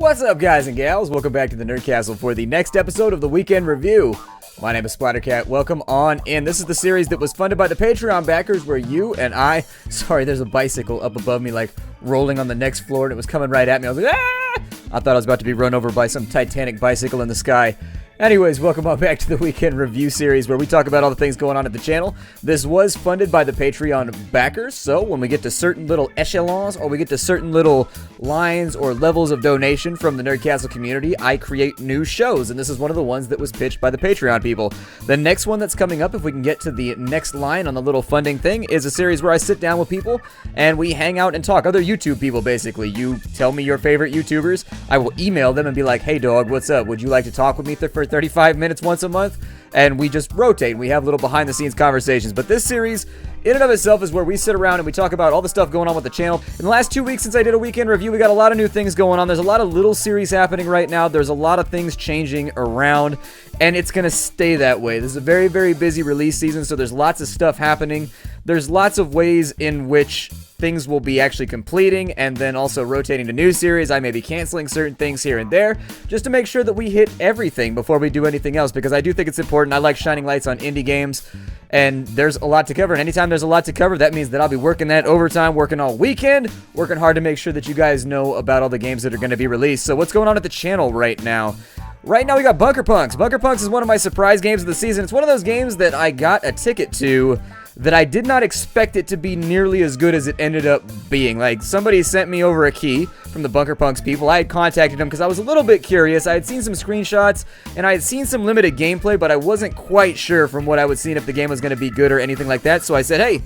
What's up, guys and gals? Welcome back to the Nerd Castle for the next episode of the Weekend Review. My name is Splattercat. Welcome on in. This is the series that was funded by the Patreon backers where you and I... Sorry, there's a bicycle up above me, like, rolling on the next floor, and it was coming right at me. I was like, ah! I thought I was about to be run over by some Titanic bicycle in the sky. Anyways, welcome on back to the Weekend Review series where we talk about all the things going on at the channel. This was funded by the Patreon backers, so when we get to certain little echelons or we get to certain little lines or levels of donation from the Nerd Castle community, I create new shows, and this is one of the ones that was pitched by the Patreon people. The next one that's coming up, if we can get to the next line on the little funding thing, is a series where I sit down with people and we hang out and talk. Other YouTube people, basically. You tell me your favorite YouTubers, I will email them and be like, hey dog, what's up? Would you like to talk with me for 35 minutes once a month? And we just rotate. We have little behind the scenes conversations. But this series, in and of itself, is where we sit around and we talk about all the stuff going on with the channel. In the last 2 weeks since I did a weekend review, we got a lot of new things going on. There's a lot of little series happening right now. There's a lot of things changing around, and it's gonna stay that way. This is a very, very busy release season, so there's lots of stuff happening. There's lots of ways in which things will be actually completing and then also rotating to new series. I may be canceling certain things here and there just to make sure that we hit everything before we do anything else, because I do think it's important. I like shining lights on indie games, and there's a lot to cover, and anytime there's a lot to cover, that means that I'll be working that overtime, working all weekend, working hard to make sure that you guys know about all the games that are going to be released. So what's going on at the channel right now? Right now we got Bunker Punks. Bunker Punks is one of my surprise games of the season. It's one of those games that I got a ticket to that I did not expect it to be nearly as good as it ended up being. Like, somebody sent me over a key from the Bunker Punks people. I had contacted them because I was a little bit curious. I had seen some screenshots, and I had seen some limited gameplay, but I wasn't quite sure from what I was seeing if the game was going to be good or anything like that. So I said, hey,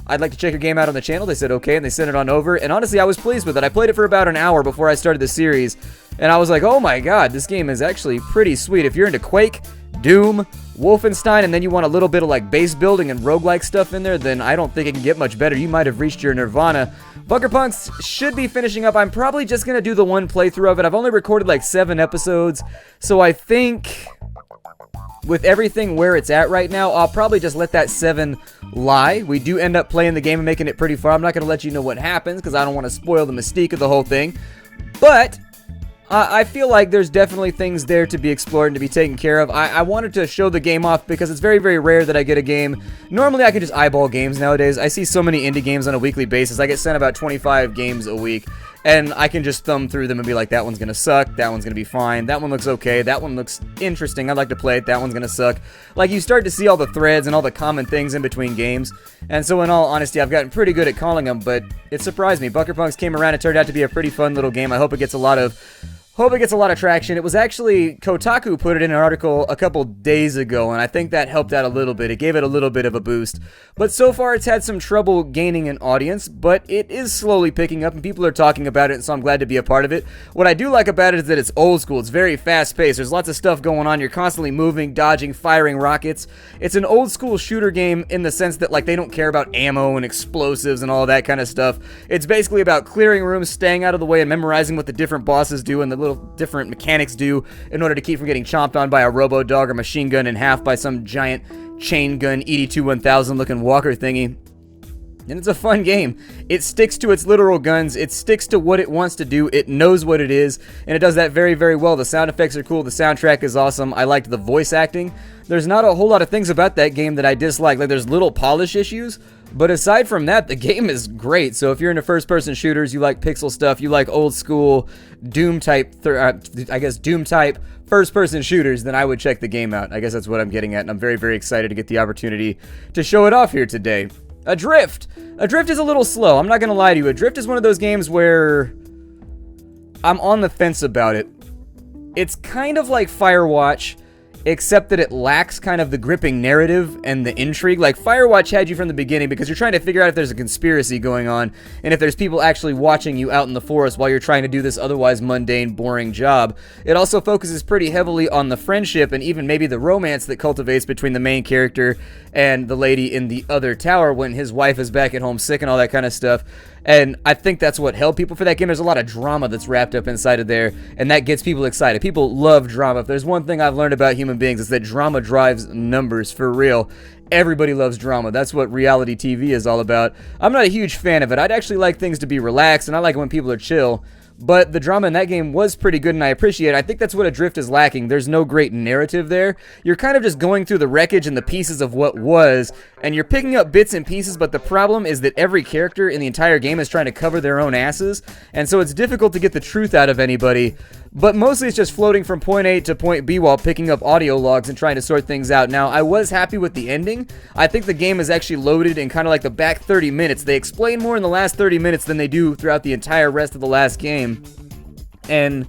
I'd like to check your game out on the channel. They said okay, and they sent it on over, and honestly, I was pleased with it. I played it for about an hour before I started the series, and I was like, oh my god, this game is actually pretty sweet. If you're into Quake, Doom, Wolfenstein, and then you want a little bit of like base building and roguelike stuff in there, then I don't think it can get much better. You might have reached your nirvana. Bunker Punks should be finishing up. I'm probably just going to do the one playthrough of it. I've only recorded like 7 episodes, so I think with everything where it's at right now, I'll probably just let that 7 lie. We do end up playing the game and making it pretty far. I'm not going to let you know what happens because I don't want to spoil the mystique of the whole thing, but I feel like there's definitely things there to be explored and to be taken care of. I wanted to show the game off because it's very, very rare that I get a game. Normally, I can just eyeball games nowadays. I see so many indie games on a weekly basis. I get sent about 25 games a week, and I can just thumb through them and be like, that one's going to suck, that one's going to be fine, that one looks okay, that one looks interesting, I'd like to play it, that one's going to suck. Like, you start to see all the threads and all the common things in between games, and so in all honesty, I've gotten pretty good at calling them, but it surprised me. Bunker Punks came around and turned out to be a pretty fun little game. I hope it gets a lot of traction. It was actually, Kotaku put it in an article a couple days ago, and I think that helped out a little bit. It gave it a little bit of a boost. But so far, it's had some trouble gaining an audience, but it is slowly picking up, and people are talking about it, and so I'm glad to be a part of it. What I do like about it is that it's old school. It's very fast-paced. There's lots of stuff going on. You're constantly moving, dodging, firing rockets. It's an old school shooter game in the sense that, like, they don't care about ammo and explosives and all that kind of stuff. It's basically about clearing rooms, staying out of the way, and memorizing what the different bosses do and the little different mechanics do in order to keep from getting chomped on by a robo-dog or machine gun in half by some giant chain gun ED2-1000 looking walker thingy. And it's a fun game. It sticks to its literal guns. It sticks to what it wants to do. It knows what it is, and it does that very, very well. The sound effects are cool. The soundtrack is awesome. I liked the voice acting. There's not a whole lot of things about that game that I dislike. Like, there's little polish issues, but aside from that, the game is great. So if you're into first-person shooters, you like pixel stuff, you like old-school Doom-type, Doom-type first-person shooters, then I would check the game out. I guess that's what I'm getting at, and I'm very, very excited to get the opportunity to show it off here today. Adrift. Adrift is a little slow. I'm not going to lie to you. Adrift is one of those games where I'm on the fence about it. It's kind of like Firewatch, except that it lacks kind of the gripping narrative and the intrigue. Like, Firewatch had you from the beginning because you're trying to figure out if there's a conspiracy going on and if there's people actually watching you out in the forest while you're trying to do this otherwise mundane, boring job. It also focuses pretty heavily on the friendship and even maybe the romance that cultivates between the main character and the lady in the other tower when his wife is back at home sick and all that kind of stuff. And I think that's what held people for that game. There's a lot of drama that's wrapped up inside of there, and that gets people excited. People love drama. If there's one thing I've learned about human beings, it's that drama drives numbers, for real. Everybody loves drama. That's what reality TV is all about. I'm not a huge fan of it. I'd actually like things to be relaxed, and I like it when people are chill. but the drama in that game was pretty good, and I appreciate it. I think that's what Adrift is lacking. There's no great narrative there. You're kind of just going through the wreckage and the pieces of what was, and you're picking up bits and pieces, but the problem is that every character in the entire game is trying to cover their own asses, and so it's difficult to get the truth out of anybody. But mostly it's just floating from point A to point B while picking up audio logs and trying to sort things out. Now, I was happy with the ending. I think the game is actually loaded in kind of like the back 30 minutes. They explain more in the last 30 minutes than they do throughout the entire rest of the last game. And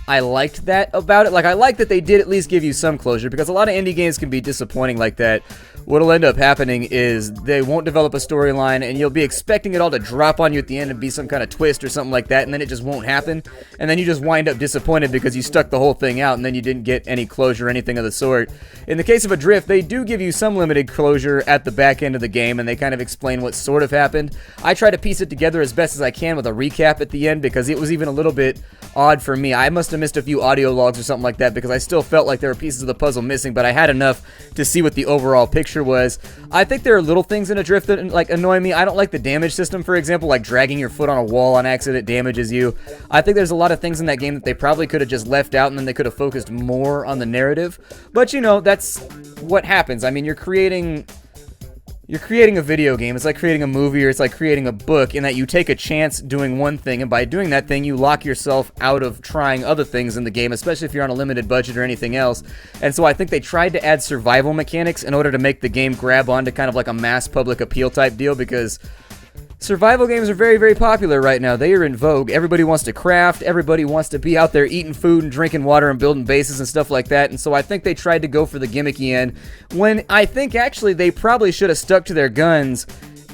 I liked that about it. Like, I like that they did at least give you some closure, because a lot of indie games can be disappointing like that. What'll end up happening is they won't develop a storyline, and you'll be expecting it all to drop on you at the end and be some kind of twist or something like that, and then it just won't happen, and then you just wind up disappointed because you stuck the whole thing out and then you didn't get any closure or anything of the sort. In the case of Adrift, they do give you some limited closure at the back end of the game, and they kind of explain what sort of happened. I try to piece it together as best as I can with a recap at the end, because it was even a little bit odd for me. I must have missed a few audio logs or something like that, because I still felt like there were pieces of the puzzle missing, but I had enough to see what the overall picture was. I think there are little things in Adrift that like annoy me. I don't like the damage system, for example, like dragging your foot on a wall on accident damages you. I think there's a lot of things in that game that they probably could have just left out, and then they could have focused more on the narrative. But you know, that's what happens. I mean, you're creating a video game. It's like creating a movie, or it's like creating a book, in that you take a chance doing one thing, and by doing that thing, you lock yourself out of trying other things in the game, especially if you're on a limited budget or anything else. And so I think they tried to add survival mechanics in order to make the game grab onto kind of like a mass public appeal type deal, because survival games are very, very popular right now. They are in vogue. Everybody wants to craft. Everybody wants to be out there eating food and drinking water and building bases and stuff like that. And so I think they tried to go for the gimmicky end, when I think actually they probably should have stuck to their guns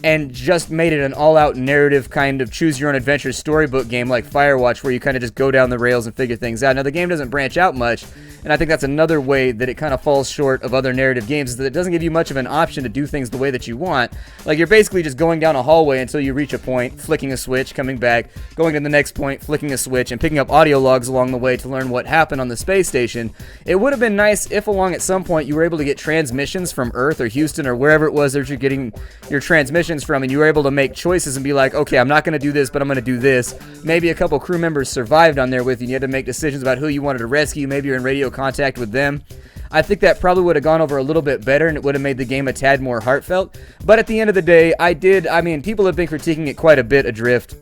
and just made it an all-out narrative kind of choose-your-own-adventure storybook game like Firewatch, where you kind of just go down the rails and figure things out. Now, the game doesn't branch out much, and I think that's another way that it kind of falls short of other narrative games, is that it doesn't give you much of an option to do things the way that you want. Like, you're basically just going down a hallway until you reach a point, flicking a switch, coming back, going to the next point, flicking a switch, and picking up audio logs along the way to learn what happened on the space station. It would have been nice if along at some point you were able to get transmissions from Earth or Houston or wherever it was that you're getting your transmissions from, and you were able to make choices and be like, okay, I'm not going to do this, but I'm going to do this. Maybe a couple crew members survived on there with you, and you had to make decisions about who you wanted to rescue. Maybe you're in radio contact with them. I think that probably would have gone over a little bit better, and it would have made the game a tad more heartfelt. But at the end of the day, people have been critiquing it quite a bit, Adrift.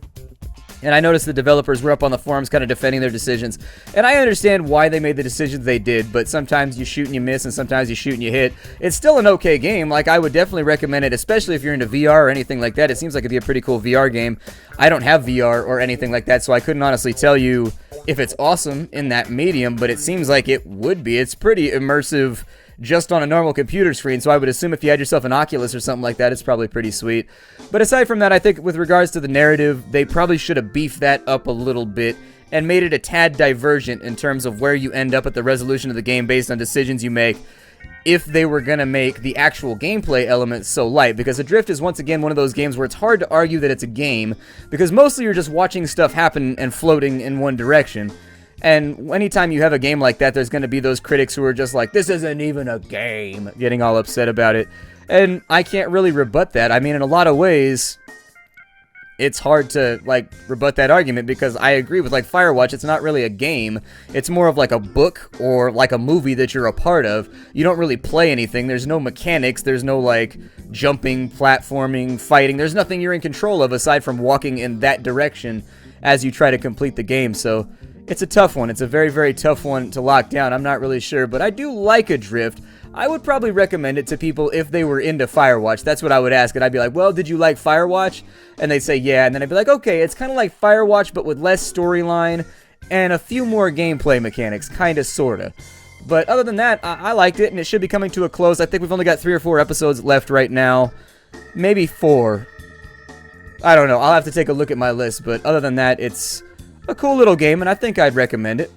And I noticed the developers were up on the forums kind of defending their decisions. And I understand why they made the decisions they did, but sometimes you shoot and you miss, and sometimes you shoot and you hit. It's still an okay game. Like, I would definitely recommend it, especially if you're into VR or anything like that. It seems like it'd be a pretty cool VR game. I don't have VR or anything like that, so I couldn't honestly tell you if it's awesome in that medium, but it seems like it would be. It's pretty immersive just on a normal computer screen, so I would assume if you had yourself an Oculus or something like that, it's probably pretty sweet. But aside from that, I think with regards to the narrative, they probably should have beefed that up a little bit and made it a tad divergent in terms of where you end up at the resolution of the game based on decisions you make, if they were going to make the actual gameplay elements so light. Because Adrift is once again one of those games where it's hard to argue that it's a game, because mostly you're just watching stuff happen and floating in one direction. And anytime you have a game like that, there's going to be those critics who are just like, this isn't even a game, getting all upset about it. And I can't really rebut that. I mean, in a lot of ways, it's hard to, like, rebut that argument, because I agree with, like, Firewatch, it's not really a game. It's more of like a book or like a movie that you're a part of. You don't really play anything. There's no mechanics. There's no, like, jumping, platforming, fighting. There's nothing you're in control of aside from walking in that direction as you try to complete the game. So it's a tough one. It's a very, very tough one to lock down. I'm not really sure, but I do like Adrift. I would probably recommend it to people if they were into Firewatch. That's what I would ask, and I'd be like, well, did you like Firewatch? And they'd say, yeah, and then I'd be like, okay, it's kind of like Firewatch, but with less storyline and a few more gameplay mechanics, kind of, sort of. But other than that, I liked it, and it should be coming to a close. I think we've only got 3 or 4 episodes left right now. Maybe 4. I don't know. I'll have to take a look at my list, but other than that, it's a cool little game, and I think I'd recommend it.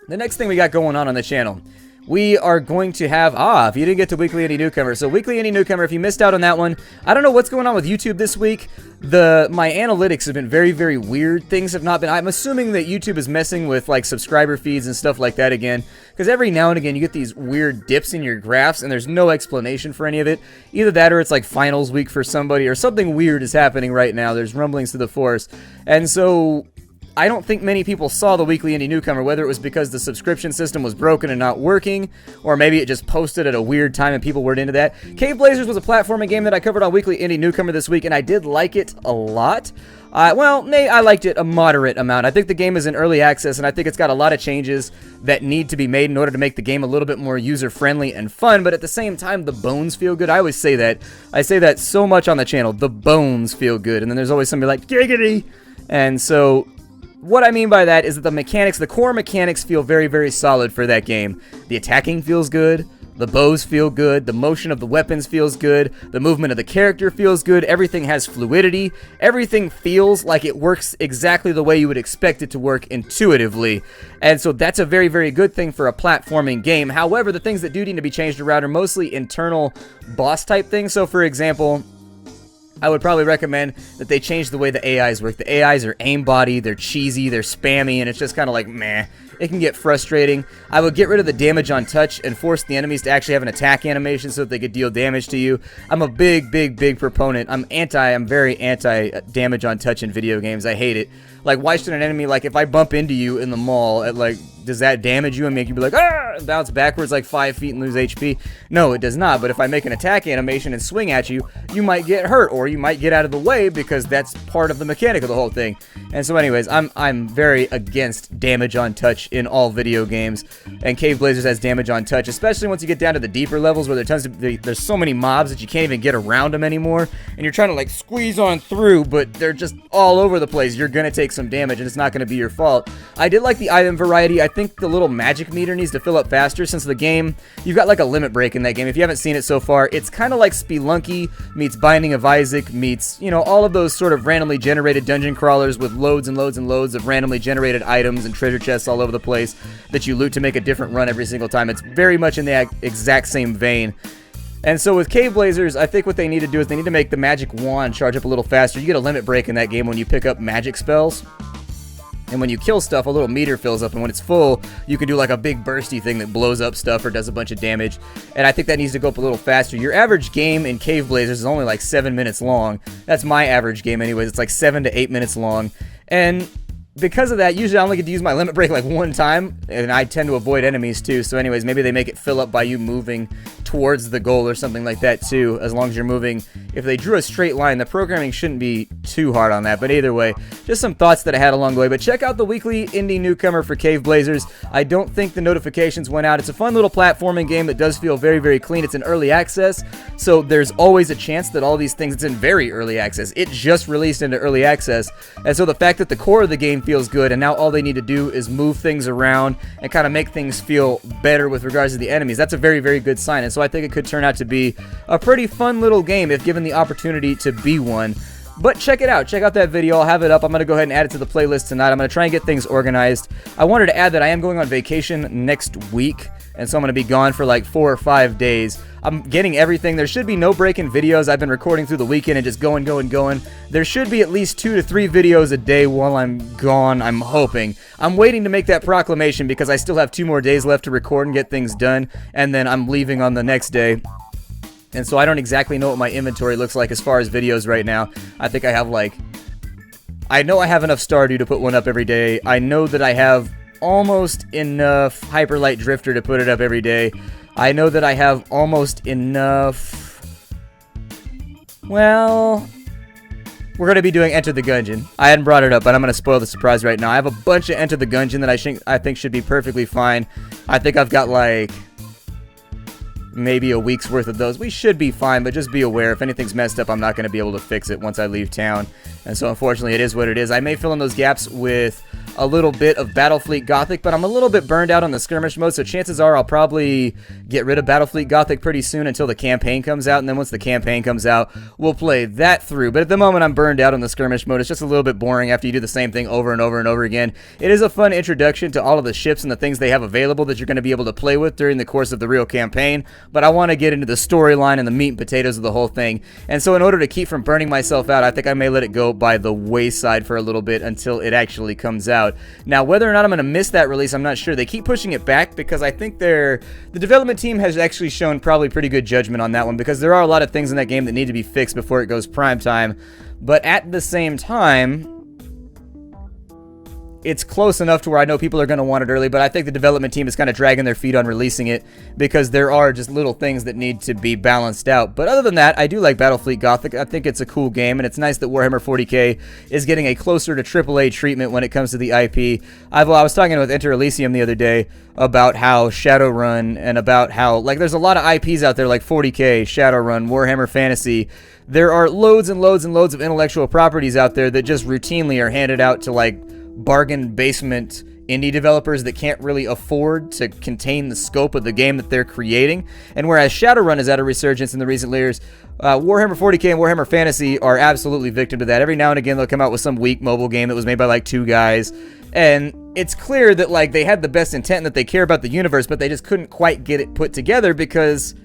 The next thing we got going on the channel, we are going to have, if you didn't get to Weekly Indie Newcomer. So Weekly Indie Newcomer, if you missed out on that one, I don't know what's going on with YouTube this week. My analytics have been very, very weird. Things have not been, I'm assuming that YouTube is messing with, like, subscriber feeds and stuff like that again, because every now and again you get these weird dips in your graphs, and there's no explanation for any of it. Either that, or it's like finals week for somebody, or something weird is happening right now. There's rumblings to the force. And so I don't think many people saw the Weekly Indie Newcomer, whether it was because the subscription system was broken and not working, or maybe it just posted at a weird time and people weren't into that. Cave Blazers was a platforming game that I covered on Weekly Indie Newcomer this week, and I did like it a lot. Well, I liked it a moderate amount. I think the game is in early access, and I think it's got a lot of changes that need to be made in order to make the game a little bit more user-friendly and fun, but at the same time, the bones feel good. I always say that. I say that so much on the channel. The bones feel good, and then there's always somebody like, giggity! And so what I mean by that is that the mechanics, the core mechanics feel very, very solid for that game. The attacking feels good. The bows feel good. The motion of the weapons feels good. The movement of the character feels good. Everything has fluidity. Everything feels like it works exactly the way you would expect it to work intuitively. And so that's a very, very good thing for a platforming game. However, the things that do need to be changed around are mostly internal boss type things. So for example, I would probably recommend that they change the way the AIs work. The AIs are aimbotty, they're cheesy, they're spammy, and it's just kind of like, meh. It can get frustrating. I would get rid of the damage on touch and force the enemies to actually have an attack animation so that they could deal damage to you. I'm a big, big, big proponent. I'm very anti damage on touch in video games. I hate it. Like, why should an enemy, like, if I bump into you in the mall, does that damage you and make you be like, ah, and bounce backwards like 5 feet and lose HP? No, it does not. But if I make an attack animation and swing at you, you might get hurt, or you might get out of the way because that's part of the mechanic of the whole thing. And so anyways, I'm very against damage on touch in all video games, and Cave Blazers has damage on touch, especially once you get down to the deeper levels where there's so many mobs that you can't even get around them anymore, and you're trying to like squeeze on through, but they're just all over the place. You're gonna take some damage, and it's not gonna be your fault. I did like the item variety. I think the little magic meter needs to fill up faster, since the game, you've got like a limit break in that game. If you haven't seen it so far, it's kind of like Spelunky meets Binding of Isaac meets, you know, all of those sort of randomly generated dungeon crawlers with loads and loads and loads of randomly generated items and treasure chests all over the place that you loot to make a different run every single time. It's very much in the exact same vein. And so with Cave Blazers, I think what they need to do is they need to make the magic wand charge up a little faster. You get a limit break in that game when you pick up magic spells. And when you kill stuff, a little meter fills up, and when it's full, you can do like a big bursty thing that blows up stuff or does a bunch of damage. And I think that needs to go up a little faster. Your average game in Cave Blazers is only like 7 minutes long. That's my average game anyways. It's like 7 to 8 minutes long. And because of that, usually I only get to use my limit break like one time, and I tend to avoid enemies too. So anyways, maybe they make it fill up by you moving towards the goal or something like that too, as long as you're moving. If they drew a straight line, the programming shouldn't be too hard on that. But either way, just some thoughts that I had along the way. But check out the Weekly Indie Newcomer for Cave Blazers. I don't think the notifications went out. It's a fun little platforming game that does feel very, very clean. It's in early access, so there's always a chance that all these things, it's in very early access. It just released into early access, and so the fact that the core of the game feels good, and now all they need to do is move things around and kind of make things feel better with regards to the enemies, that's a very, very good sign. And so I think it could turn out to be a pretty fun little game if given the opportunity to be one. But check it out. Check out that video. I'll have it up. I'm going to go ahead and add it to the playlist tonight. I'm going to try and get things organized. I wanted to add that I am going on vacation next week, and so I'm going to be gone for like 4 or 5 days. I'm getting everything. There should be no break in videos. I've been recording through the weekend and just going. There should be at least 2 to 3 videos a day while I'm gone, I'm hoping. I'm waiting to make that proclamation because I still have 2 more days left to record and get things done, and then I'm leaving on the next day. And so I don't exactly know what my inventory looks like as far as videos right now. I think I have like... I know I have enough Stardew to put one up every day. I know that I have almost enough Hyper Light Drifter to put it up every day. I know that I have almost enough... Well... We're going to be doing Enter the Gungeon. I hadn't brought it up, but I'm going to spoil the surprise right now. I have a bunch of Enter the Gungeon that I think should be perfectly fine. I think I've got like... maybe a week's worth of those. We should be fine, but just be aware if anything's messed up, I'm not going to be able to fix it once I leave town. And so unfortunately it is what it is. I may fill in those gaps with a little bit of Battlefleet Gothic, but I'm a little bit burned out on the skirmish mode, so chances are I'll probably get rid of Battlefleet Gothic pretty soon until the campaign comes out, and then once the campaign comes out, we'll play that through. But at the moment, I'm burned out on the skirmish mode. It's just a little bit boring after you do the same thing over and over and over again. It is a fun introduction to all of the ships and the things they have available that you're going to be able to play with during the course of the real campaign, but I want to get into the storyline and the meat and potatoes of the whole thing. And so in order to keep from burning myself out, I think I may let it go by the wayside for a little bit until it actually comes out. Now, whether or not I'm going to miss that release, I'm not sure. They keep pushing it back because I think the development team has actually shown probably pretty good judgment on that one, because there are a lot of things in that game that need to be fixed before it goes prime time. But at the same time, it's close enough to where I know people are going to want it early, but I think the development team is kind of dragging their feet on releasing it because there are just little things that need to be balanced out. But other than that, I do like Battlefleet Gothic. I think it's a cool game, and it's nice that Warhammer 40k is getting a closer to AAA treatment when it comes to the IP. I was talking with Enter Elysium the other day about how Shadowrun and about how, like, there's a lot of IPs out there like 40k, Shadowrun, Warhammer Fantasy. There are loads and loads and loads of intellectual properties out there that just routinely are handed out to, like, bargain basement indie developers that can't really afford to contain the scope of the game that they're creating. And whereas Shadowrun has had a resurgence in the recent years, Warhammer 40k and Warhammer Fantasy are absolutely victim to that. Every now and again, they'll come out with some weak mobile game that was made by like 2 guys. And it's clear that like they had the best intent and that they care about the universe, but they just couldn't quite get it put together because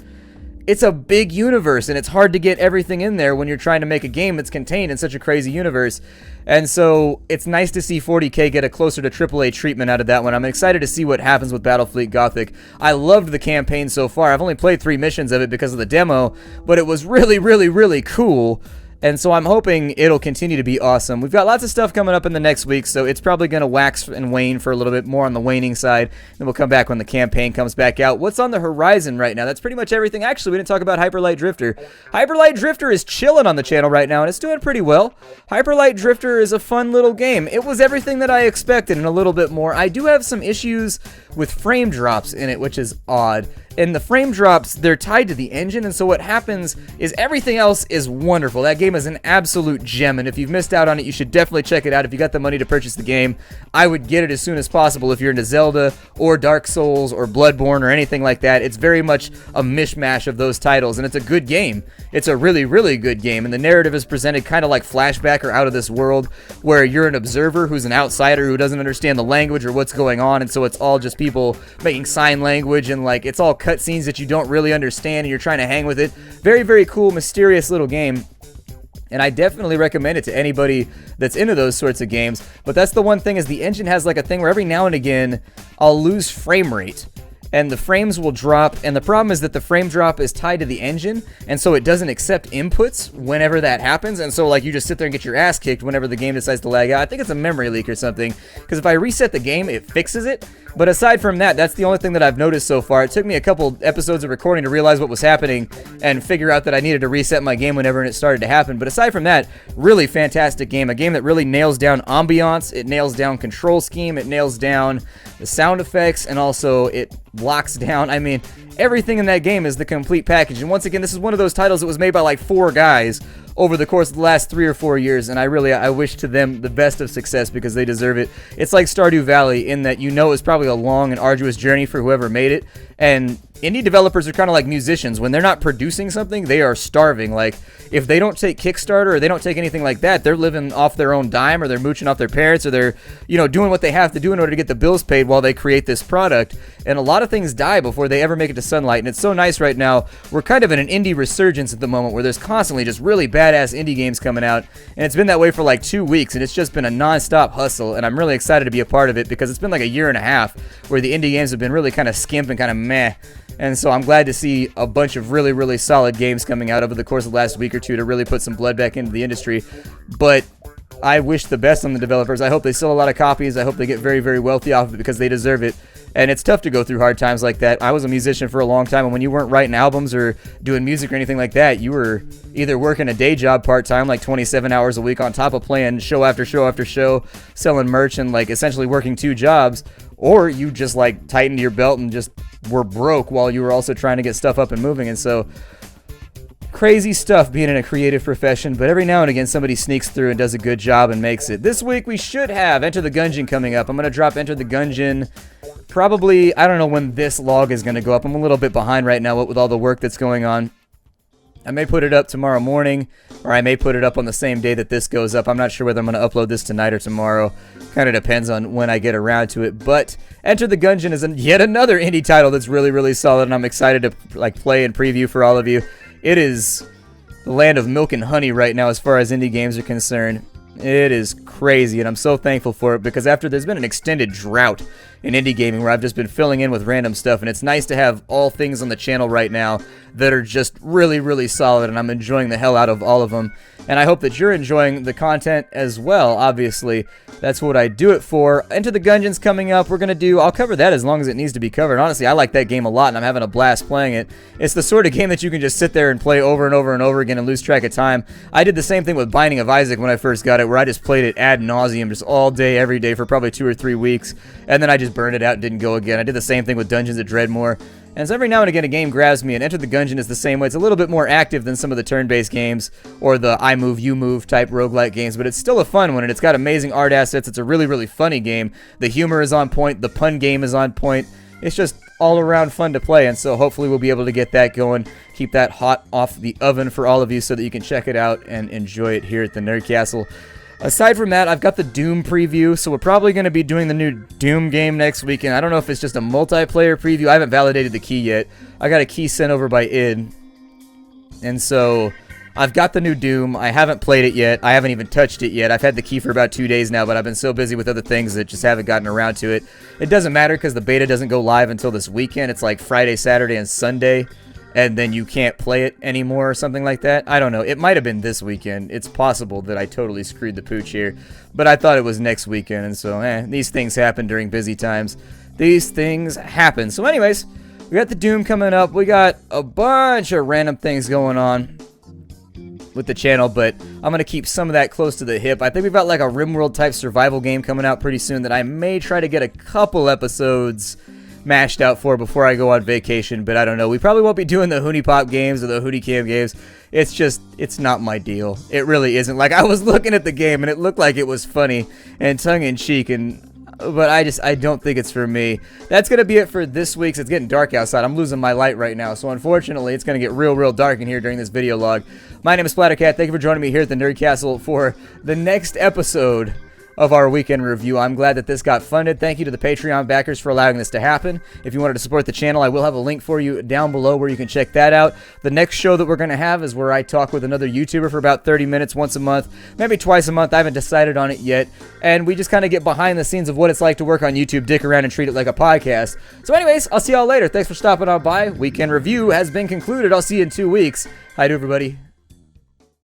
it's a big universe and it's hard to get everything in there when you're trying to make a game that's contained in such a crazy universe. And so it's nice to see 40k get a closer to AAA treatment out of that one. I'm excited to see what happens with Battlefleet Gothic. I loved the campaign so far. I've only played 3 missions of it because of the demo, but it was really, really, really cool. And so I'm hoping it'll continue to be awesome. We've got lots of stuff coming up in the next week, so it's probably going to wax and wane for a little bit more on the waning side. Then we'll come back when the campaign comes back out. What's on the horizon right now? That's pretty much everything. Actually, we didn't talk about Hyperlight Drifter. Hyperlight Drifter is chilling on the channel right now, and it's doing pretty well. Hyperlight Drifter is a fun little game. It was everything that I expected and a little bit more. I do have some issues with frame drops in it, which is odd. And the frame drops, they're tied to the engine, and so what happens is everything else is wonderful. That game is an absolute gem, and if you've missed out on it, you should definitely check it out. If you got the money to purchase the game, I would get it as soon as possible if you're into Zelda or Dark Souls or Bloodborne or anything like that. It's very much a mishmash of those titles, and it's a good game. It's a really, really good game, and the narrative is presented kind of like Flashback or Out of This World, where you're an observer who's an outsider who doesn't understand the language or what's going on, and so it's all just people making sign language, and like it's all cutscenes that you don't really understand and you're trying to hang with it. Very, very cool, mysterious little game. And I definitely recommend it to anybody that's into those sorts of games. But that's the one thing, is the engine has like a thing where every now and again I'll lose frame rate and the frames will drop, and the problem is that the frame drop is tied to the engine, and so it doesn't accept inputs whenever that happens, and so like you just sit there and get your ass kicked whenever the game decides to lag out. I think it's a memory leak or something, because if I reset the game, it fixes it. But aside from that, that's the only thing that I've noticed so far. It took me a couple episodes of recording to realize what was happening and figure out that I needed to reset my game whenever it started to happen. But aside from that, really fantastic game. A game that really nails down ambiance, it nails down control scheme, it nails down the sound effects, and also it locks down, I mean, everything in that game is the complete package. And once again, this is one of those titles that was made by like 4 guys over the course of the last 3 or 4 years, and I wish to them the best of success because they deserve it. It's like Stardew Valley in that it's probably a long and arduous journey for whoever made it, and indie developers are kind of like musicians. When they're not producing something, they are starving. Like, if they don't take Kickstarter or they don't take anything like that, they're living off their own dime, or they're mooching off their parents, or they're, doing what they have to do in order to get the bills paid while they create this product. And a lot of things die before they ever make it to sunlight. And it's so nice right now. We're kind of in an indie resurgence at the moment where there's constantly just really badass indie games coming out. And it's been that way for like 2 weeks, and it's just been a non-stop hustle. And I'm really excited to be a part of it because it's been like a year and a half where the indie games have been really kind of skimp and kind of meh. And so I'm glad to see a bunch of really, really solid games coming out over the course of the last week or two to really put some blood back into the industry. But I wish the best on the developers. I hope they sell a lot of copies. I hope they get very, very wealthy off of it because they deserve it. And it's tough to go through hard times like that. I was a musician for a long time, and when you weren't writing albums or doing music or anything like that, you were either working a day job part-time, like 27 hours a week, on top of playing show after show after show, selling merch, and like essentially working 2 jobs, or you just like tightened your belt and just were broke while you were also trying to get stuff up and moving. And so crazy stuff being in a creative profession, but every now and again somebody sneaks through and does a good job and makes it. This week we should have Enter the Gungeon coming up. I'm going to drop Enter the Gungeon probably, I don't know when this log is going to go up. I'm a little bit behind right now with all the work that's going on. I may put it up tomorrow morning, or I may put it up on the same day that this goes up. I'm not sure whether I'm going to upload this tonight or tomorrow. Kind of depends on when I get around to it. But Enter the Gungeon is yet another indie title that's really, really solid, and I'm excited to like play and preview for all of you. It is the land of milk and honey right now as far as indie games are concerned. It is crazy, and I'm so thankful for it because after there's been an extended drought in indie gaming, where I've just been filling in with random stuff, and it's nice to have all things on the channel right now that are just really, really solid, and I'm enjoying the hell out of all of them. And I hope that you're enjoying the content as well, obviously. That's what I do it for. Enter the Gungeons coming up. I'll cover that as long as it needs to be covered. Honestly, I like that game a lot, and I'm having a blast playing it. It's the sort of game that you can just sit there and play over and over and over again and lose track of time. I did the same thing with Binding of Isaac when I first got it, where I just played it ad nauseum, just all day, every day for probably 2 or 3 weeks, and then I just burned it out and didn't go again. I did the same thing with Dungeons of Dreadmore. And so every now and again a game grabs me, and Enter the Gungeon is the same way. It's a little bit more active than some of the turn-based games or the I move, you move type roguelike games, but it's still a fun one, and it's got amazing art assets. It's a really, really funny game. The humor is on point. The pun game is on point. It's just all around fun to play, and so hopefully we'll be able to get that going, keep that hot off the oven for all of you so that you can check it out and enjoy it here at the Nerd Castle. Aside from that, I've got the Doom preview, so we're probably going to be doing the new Doom game next weekend. I don't know if it's just a multiplayer preview. I haven't validated the key yet. I got a key sent over by id, and so I've got the new Doom. I haven't played it yet. I haven't even touched it yet. I've had the key for about 2 days now, but I've been so busy with other things that just haven't gotten around to it. It doesn't matter because the beta doesn't go live until this weekend. It's like Friday, Saturday, and Sunday, and then you can't play it anymore or something like that. I don't know. It might have been this weekend. It's possible that I totally screwed the pooch here, but I thought it was next weekend, and so, these things happen during busy times. These things happen. So anyways, we got the Doom coming up. We got a bunch of random things going on with the channel, but I'm going to keep some of that close to the hip. I think we've got like a RimWorld type survival game coming out pretty soon that I may try to get a couple episodes mashed out for before I go on vacation, but I don't know. We probably won't be doing the HuniePop games or the HunieCam games. It's not my deal. It really isn't. Like, I was looking at the game and it looked like it was funny and tongue-in-cheek, but I don't think it's for me. That's going to be it for this week's. It's getting dark outside. I'm losing my light right now, so unfortunately it's going to get real dark in here during this video log. My name is Splattercat. Thank you for joining me here at the Nerd Castle for the next episode of our weekend review. I'm glad that this got funded. Thank you to the Patreon backers for allowing this to happen. If you wanted to support the channel, I will have a link for you down below where you can check that out. The next show that we're going to have is where I talk with another YouTuber for about 30 minutes once a month, maybe twice a month. I haven't decided on it yet. And we just kind of get behind the scenes of what it's like to work on YouTube, dick around, and treat it like a podcast. So anyways, I'll see y'all later. Thanks for stopping on by. Weekend review has been concluded. I'll see you in 2 weeks. Hi to everybody.